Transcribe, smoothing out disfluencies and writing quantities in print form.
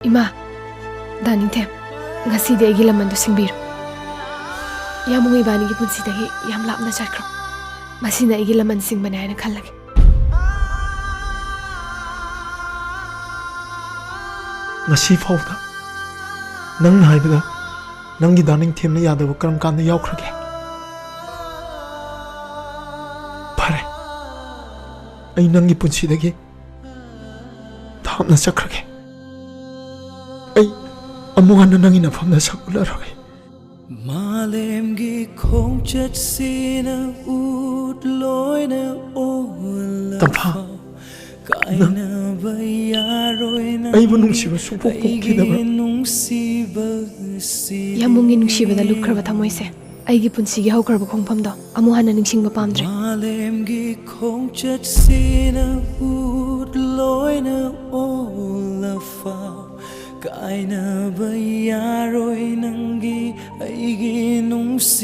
Ima, Daning Them, ngasidi aigi laman do singbiru. Yamung ibani gi punsidagi yam lapna chatkro. Masina aigi laman singbane haina khallagi. Ngasi fawda nang haibada nangi Daning Them na yadaba karam kanda yawkhrage. Pare ai nangi punsidagi thapna chakhrage. ai amuhan nangi na famna sakularage. Malemgi khongchat sina ut loina ola Tampa ai bunung siba supok pokidaba. Yamungi nungsibada lukhraba thamoise. Aigi punsigi haukraba khongphamdo amuhana ningsingba pamdre. Malemgi khongchat sina ut loina ola fa kaina bayaroi nangi aigi nungsi